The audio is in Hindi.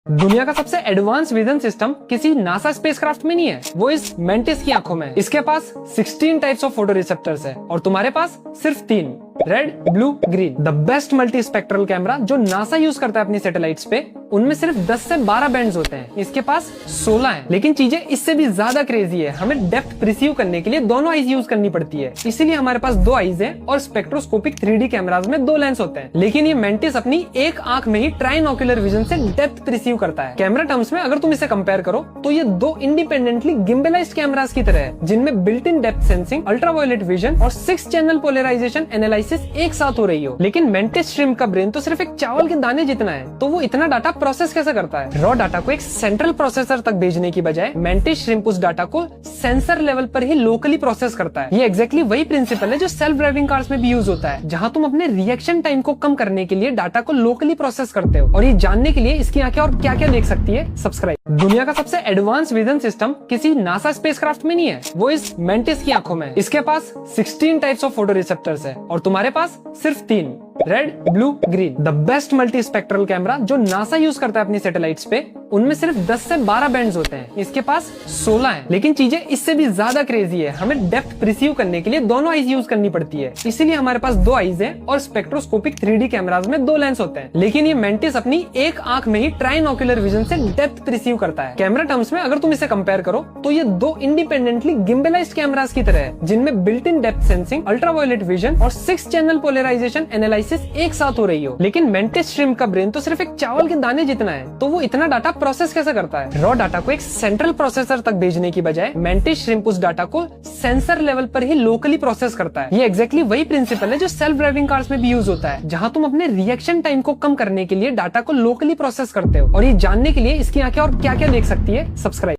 दुनिया का सबसे एडवांस विजन सिस्टम किसी नासा स्पेसक्राफ्ट में नहीं है, वो इस मेंटिस की आंखों में है। इसके पास 16 टाइप्स ऑफ फोटो रिसेप्टर्स है और तुम्हारे पास सिर्फ 3, red, blue, green. The best multi spectral camera जो नासा यूज करता है अपनी सैटेलाइट्स पे, उनमें सिर्फ 10 से 12 बैंड्स होते हैं। इसके पास 16 हैं। लेकिन चीजें इससे भी ज्यादा क्रेजी है। हमें डेप्थ प्रिसीव करने के लिए दोनों आईज यूज करनी पड़ती है, इसीलिए हमारे पास 2 आईज है और स्पेक्ट्रोस्कोपिक 3D कैमराज में 2 लेंस होते हैं। लेकिन ये मेंटिस अपनी एक आंख में ही ट्राइनोक्यूलर विजन से डेप्थ प्रिसीव करता है। कैमरा टर्म्स में अगर तुम इसे कंपेयर करो तो ये 2 इंडिपेंडेंटली गिम्बलाइज्ड कैमरास की तरह है, जिनमें built in depth sensing, ultraviolet vision और 6 चैनल पोलराइजेशन एनालिसिस एक साथ हो रही हो। लेकिन मेंटिस श्रिम्प का ब्रेन तो सिर्फ एक चावल के दाने जितना है, तो वो इतना डाटा प्रोसेस कैसे करता है? रॉ डाटा को एक सेंट्रल प्रोसेसर तक भेजने की बजाय मेंटिस श्रिम्प उस डाटा को सेंसर लेवल पर ही लोकली प्रोसेस करता है। ये एग्जैक्टली वही प्रिंसिपल है जो सेल्फ ड्राइविंग कार्स में भी यूज होता है, जहां तुम अपने रिएक्शन टाइम को कम करने के लिए डाटा को लोकली प्रोसेस करते हो। और ये जानने के लिए इसकी आंखें और क्या क्या देख सकती है, सब्सक्राइब। दुनिया का सबसे एडवांस विजन सिस्टम किसी नासा स्पेसक्राफ्ट में नहीं है, वो इस मेंटिस की आंखों में है। इसके पास 16 टाइप्स ऑफ फोटो रिसेप्टर्स है और तुम्हारे पास सिर्फ 3, red, blue, green. The best multi spectral camera जो नासा यूज करता है अपनी सैटेलाइट्स पे, उनमें सिर्फ 10 से 12 बैंड्स होते हैं। इसके पास 16 हैं। लेकिन चीजें इससे भी ज्यादा क्रेजी है। हमें डेप्थ प्रिसीव करने के लिए दोनों आईज यूज करनी पड़ती है, इसीलिए हमारे पास 2 आईज है और स्पेक्ट्रोस्कोपिक 3D कैमराज में 2 लेंस होते हैं। लेकिन ये मेंटिस अपनी एक आंख में ही ट्राइनोक्यूलर विजन से डेप्थ प्रिसीव करता है। कैमरा टर्म्स में अगर तुम इसे कंपेयर करो तो ये 2 इंडिपेंडेंटली गिम्बलाइज्ड कैमरास की तरह है, जिनमें built in depth sensing, ultraviolet vision और 6 चैनल पोलराइजेशन एनालिसिस एक साथ हो रही हो। लेकिन मेंटिस श्रिम्प का ब्रेन तो सिर्फ एक चावल के दाने जितना है, तो वो इतना डाटा प्रोसेस कैसे करता है? रॉ डाटा को एक सेंट्रल प्रोसेसर तक भेजने की बजाय मेंटिस श्रिम्प उस डाटा को सेंसर लेवल पर ही लोकली प्रोसेस करता है। ये एग्जैक्टली वही प्रिंसिपल है जो सेल्फ ड्राइविंग कार्स में भी यूज होता है, जहां तुम अपने रिएक्शन टाइम को कम करने के लिए डाटा को लोकली प्रोसेस करते हो। और ये जानने के लिए इसकी आंखें और क्या क्या देख सकती है, सब्सक्राइब।